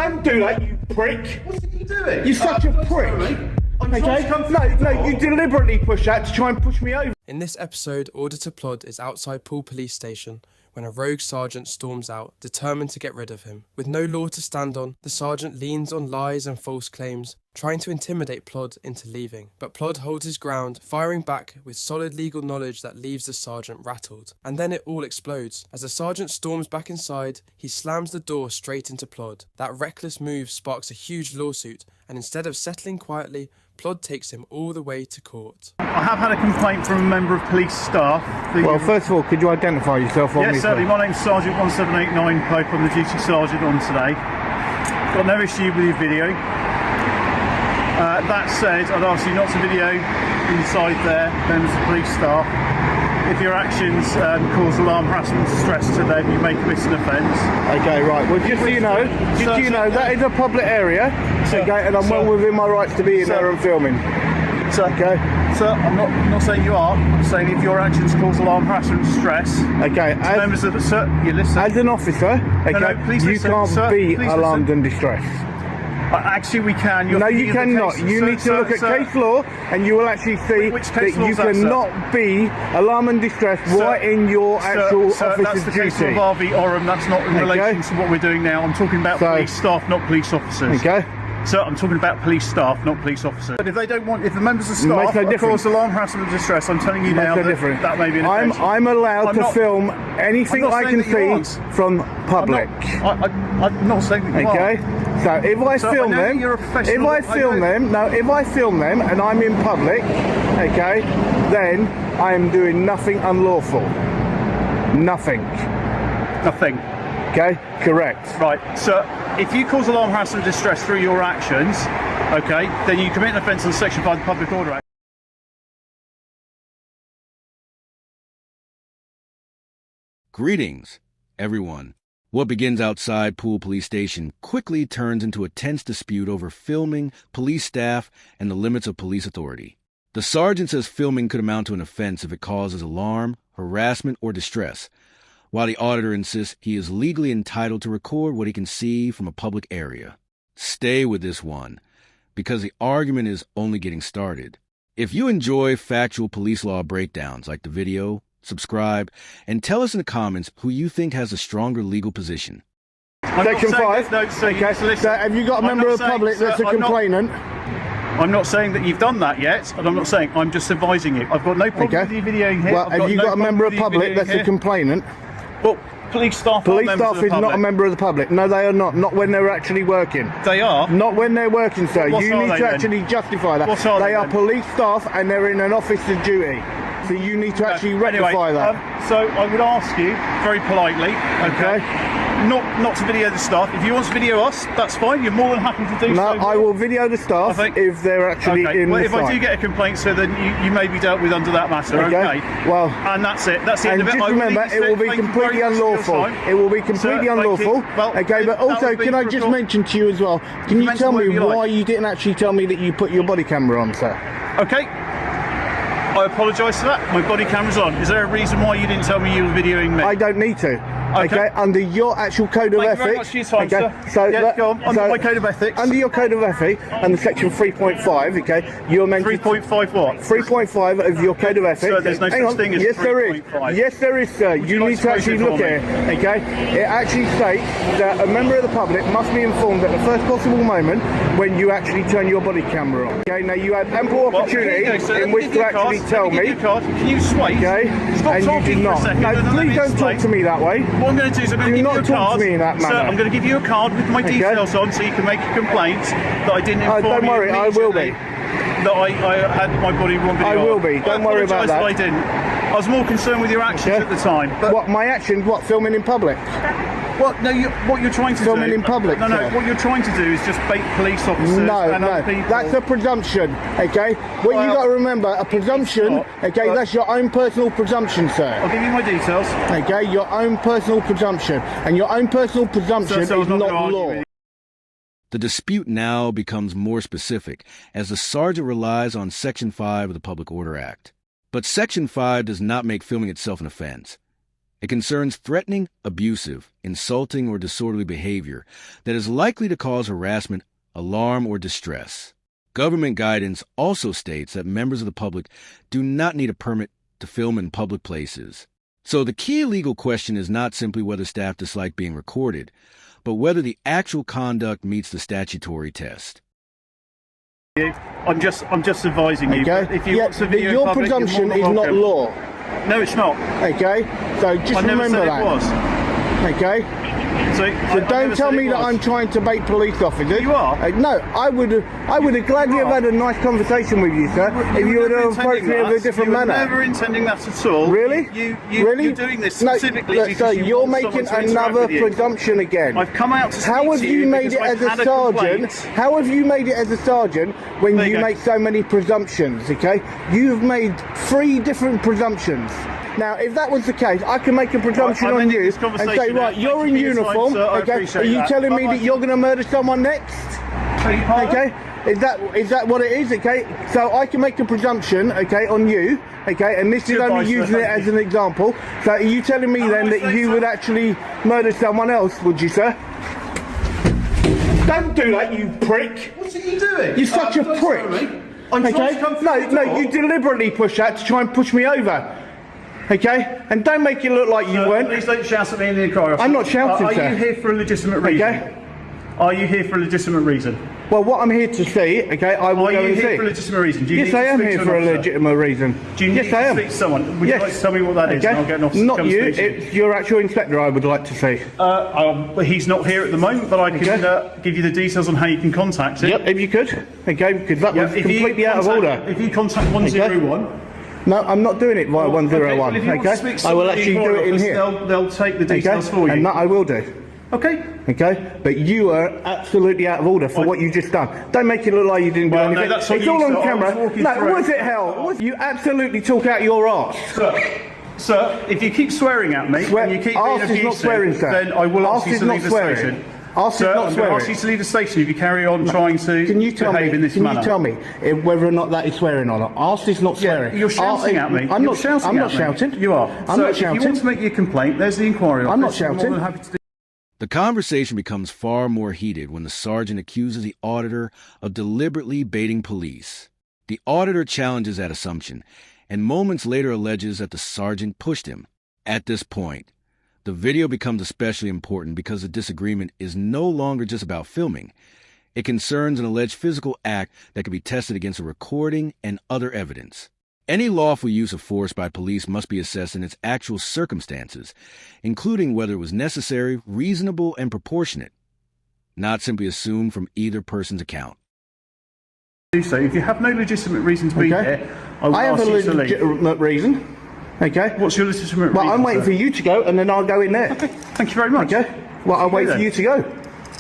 Don't do that, you prick. What are you doing? You're such a prick. Okay? No, you deliberately push that to try and push me over. In this episode, Auditor Plod is outside Poole Police Station when a rogue sergeant storms out, determined to get rid of him. With no law to stand on, the sergeant leans on lies and false claims, trying to intimidate Plod into leaving. But Plod holds his ground, firing back with solid legal knowledge that leaves the sergeant rattled. And then it all explodes. As the sergeant storms back inside, he slams the door straight into Plod. That reckless move sparks a huge lawsuit, and instead of settling quietly, Plod takes him all the way to court. I have had a complaint from a member of police staff. Well, first of all, could you identify yourself on me? Yes, certainly. My name's Sergeant 1789 Pope. I'm the duty sergeant on today. Got no issue with your video. That said, I'd ask you not to video inside there, members of police staff. If your actions cause alarm, harassment, distress to them, you may commit an offence. Okay, right. Well, just so you know, that is a public area, okay, and I'm well within my rights to be in there and filming. Okay. Sir, I'm not saying you are. I'm saying if your actions cause alarm, harassment, distress. Okay. Members of the you listen. As an officer, okay, no, please you listen, can't sir, be please alarmed listen. and distressed. Actually, we can. No, you cannot. You need to look at case law, and you will actually see that you cannot be alarm and distress right in your actual officer's that's the duty. case of RV Oram. That's not in relation to what we're doing now. I'm talking about police staff, not police officers. Okay. So I'm talking about police staff, not police officers. But if they don't want, if the members of staff cause alarm, harassment, and distress, I'm telling you now that may be an offence. I'm allowed to film anything I can see from public. I'm not saying that you okay. are. So if I film them, and I'm in public, okay, then I am doing nothing unlawful. Nothing. Nothing. Okay, correct. Right, so if you cause alarm, harassment, and distress through your actions, okay, then you commit an offence on Section 5 of the Public Order Act. Greetings, everyone. What begins outside Poole Police Station quickly turns into a tense dispute over filming, police staff, and the limits of police authority. The sergeant says filming could amount to an offense if it causes alarm, harassment, or distress, while the auditor insists he is legally entitled to record what he can see from a public area. Stay with this one, because the argument is only getting started. If you enjoy factual police law breakdowns like the video, subscribe, and tell us in the comments who you think has a stronger legal position. Section 5. Okay. So have you got a member of the public that's a complainant? I'm not saying that you've done that yet, and I'm not saying, I'm just advising you. I've got no problem with you videoing here. Well, have you got a member of the public that's a complainant? Well, police staff is not a member of the public. No, they are not. Not when they're actually working. They are? Not when they're working, sir. You need to actually justify that. They are police staff and they're in an officer's duty. So you need to actually rectify that. So I would ask you, very politely, okay, not to video the staff. If you want to video us, that's fine. You're more than happy to do so. No, I will video the staff if they're actually in the if I do get a complaint, so then you may be dealt with under that matter, okay? Well, and that's it. That's the end of it. Just remember, it will be completely unlawful. It will be completely unlawful. Okay, but also, can I just mention to you as well, can you tell me why you didn't actually tell me that you put your body camera on, sir? Okay. I apologise for that. My body camera's on. Is there a reason why you didn't tell me you were videoing me? I don't need to. Okay, under your actual code of ethics. Thank you very much for your time, sir. Yeah, go on. Under my code of ethics. Under your code of ethics, under section 3.5, okay, you're meant 3.5 what? 3.5 of your code of ethics. Sir, there's no such thing as 3.5. Yes, there is, sir. You need to actually look at it, okay? It actually states that a member of the public must be informed at the first possible moment when you actually turn your body camera on. Okay, now you had ample opportunity in which to actually tell me. Can you sway? Okay, and you did not. No, please don't talk to me that way. What I'm going to do is I'm going to give you a card. To me in that manner. Sir, I'm going to give you a card with my details on, so you can make a complaint that I didn't inform you. Don't worry, I will be. That I had my body wrong video. I will be. Don't worry about that. I didn't. I was more concerned with your actions at the time. But what my actions? What, filming in public? Well, no, what you're trying to filming do... in public, No, what you're trying to do is just bait police officers and other people. That's a presumption, okay? What you got to remember, a presumption, okay, that's your own personal presumption, sir. I'll give you my details. Okay, your own personal presumption. And your own personal presumption is not law. The dispute now becomes more specific as the sergeant relies on Section 5 of the Public Order Act. But Section 5 does not make filming itself an offense. It concerns threatening, abusive, insulting, or disorderly behavior that is likely to cause harassment, alarm, or distress. Government guidance also states that members of the public do not need a permit to film in public places. So the key legal question is not simply whether staff dislike being recorded, but whether the actual conduct meets the statutory test. I'm just advising you. Okay. If you watch the video in your public, presumption you're is more not than welcome. law. No, it's not. Okay. So just I never remember said that. it was. Okay. So Don't tell me that I'm trying to bait police officers. You are? No, I would have gladly have had a nice conversation with you, sir, if you would have approached me in a different manner. You were never intending that at all. Really? Really? You're doing this specifically no, because sir, you you're want making someone to interact another with you. presumption again. I've come out to speak How have to you made because it as I've a had a sergeant? complaint. How have you made it as a sergeant when There you you go. make so many presumptions? Okay, you've made 3 different presumptions. Now, if that was the case, I can make a presumption I'm on ending you this and conversation say, now. right, you're Thank in you for your time, uniform. sir. I Okay, appreciate are you that. telling me Bye-bye. that you're going to murder someone next? Okay, is that what it is? Okay, so I can make a presumption, okay, on you, okay, and this is Goodbye, only sir. using it Thank as an example. So are you telling me then that you would actually murder someone else? Would you, sir? Don't do that, you prick! What are you doing? You're such a prick. I'm trying Okay? to come through the No, door. you deliberately push that to try and push me over. Okay? And don't make it look like you weren't. Please don't shout at me in the inquiry. I'm not shouting, Are sir. you here for a legitimate reason? Okay? Are you here for a legitimate reason? Well, what I'm here to see, okay, I will Are go you and here see. for a legitimate reason? Do you Yes, need I to am speak here to for an a officer? legitimate reason. Do you need Yes, I to am. speak to someone? Would Yes. you like to tell me what that is? Okay? And I'll get an officer Not to come you, speak to you. it's your actual inspector I would like to see. He's not here at the moment, but I can give you the details on how you can contact him. Yep, if you could. Okay, because that Yeah, was completely out of order. If you contact 101, No, I'm not doing it via 101, well, if you want to okay? speak to I will somebody actually in do the it in office, here. They'll take the details Okay? for you. And that I will do. Okay. Okay, but you are absolutely out of order for what you just done. Don't make it look like you didn't do Well, no, anything. that's what It's you all on said. I was camera. walking No, through was it. it hell? You absolutely talk out your arse. Sir, if you keep swearing at me and you keep being Arse is abusive, not swearing, sir. then I will Arse ask you is to not leave the swearing. station. Arse is Sir, not I'm going to swearing. ask you to leave the station if you carry on trying to Can you tell behave me? in this Can manner. you tell me whether or not that is swearing or not? Arse is not swearing. You're shouting at me. I'm You're not shouting I'm at not me. shouting. You are. I'm So not if you shouting. want to make your complaint, there's the inquiry office. I'm not I'm more shouting. than happy to do. The conversation becomes far more heated when the sergeant accuses the auditor of deliberately baiting police. The auditor challenges that assumption, and moments later alleges that the sergeant pushed him. At this point, the video becomes especially important because the disagreement is no longer just about filming. It concerns an alleged physical act that can be tested against a recording and other evidence. Any lawful use of force by police must be assessed in its actual circumstances, including whether it was necessary, reasonable, and proportionate, not simply assumed from either person's account. So if you have no legitimate reason to be here, I will have ask a you to leave. legitimate reason. Okay. What's your legitimate Well, reason? I'm waiting sir? for you to go, and then I'll go in there. Okay, thank you very much. Okay. Well, I'll wait for you to go.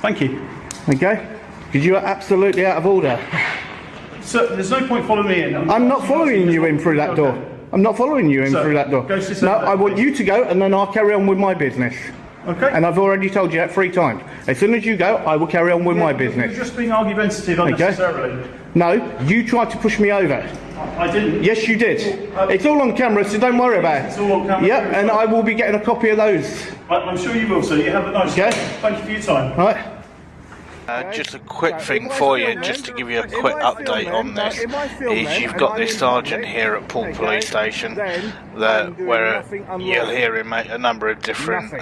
Thank you. Okay. Because you are absolutely out of order. So there's no point following me in. I'm not following you in through that door. I'm not following you in So, through that door. go sit No, down there, I want please. you to go, and then I'll carry on with my business. Okay. And I've already told you that 3 times. As soon as you go, I will carry on with my business. You're just being argumentative unnecessarily. No, you tried to push me over. I didn't. Yes, you did. It's all on camera, so don't worry about it. It's all on camera. Yep, and I will be getting a copy of those. I'm sure you will, sir. You have a nice Okay. day. Thank you for your time. Right? Just a quick thing for you, just to give you a quick update on this, is you've got this sergeant here at Poole Police Station that where you'll hear him make a number of different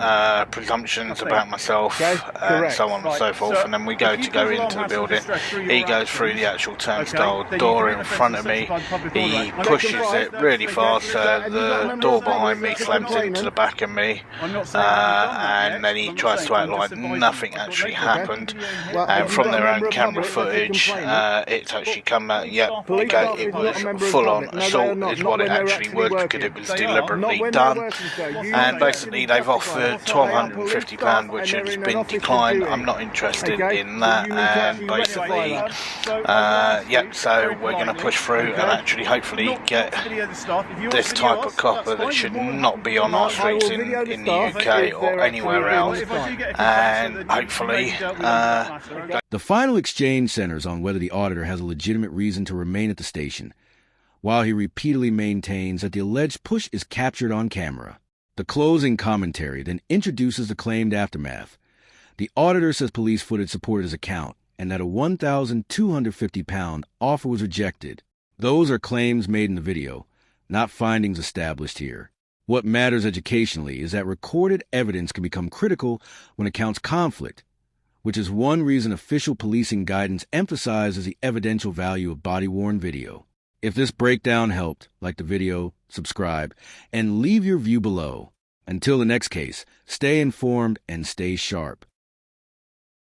presumptions about myself and so on and so forth, and then we go into the building. He goes through the actual turnstile door in front of me, he pushes it really fast, the door behind me slams into the back of me, and then he tries to act like nothing actually happened. And from their own camera footage, it's actually come out, it was full-on assault is what it actually was, because it was deliberately done. And basically they've offered £1,250, which has been declined. I'm not interested in that, and basically, so we're going to push through and actually hopefully get this type of copper that should not be on our streets in the UK or anywhere else, and hopefully The final exchange centers on whether the auditor has a legitimate reason to remain at the station, while he repeatedly maintains that the alleged push is captured on camera. The closing commentary then introduces the claimed aftermath. The auditor says police footage supported his account and that a 1,250-pound offer was rejected. Those are claims made in the video, not findings established here. What matters educationally is that recorded evidence can become critical when accounts conflict, which is one reason official policing guidance emphasizes the evidential value of body-worn video. If this breakdown helped, like the video, subscribe, and leave your view below. Until the next case, stay informed and stay sharp.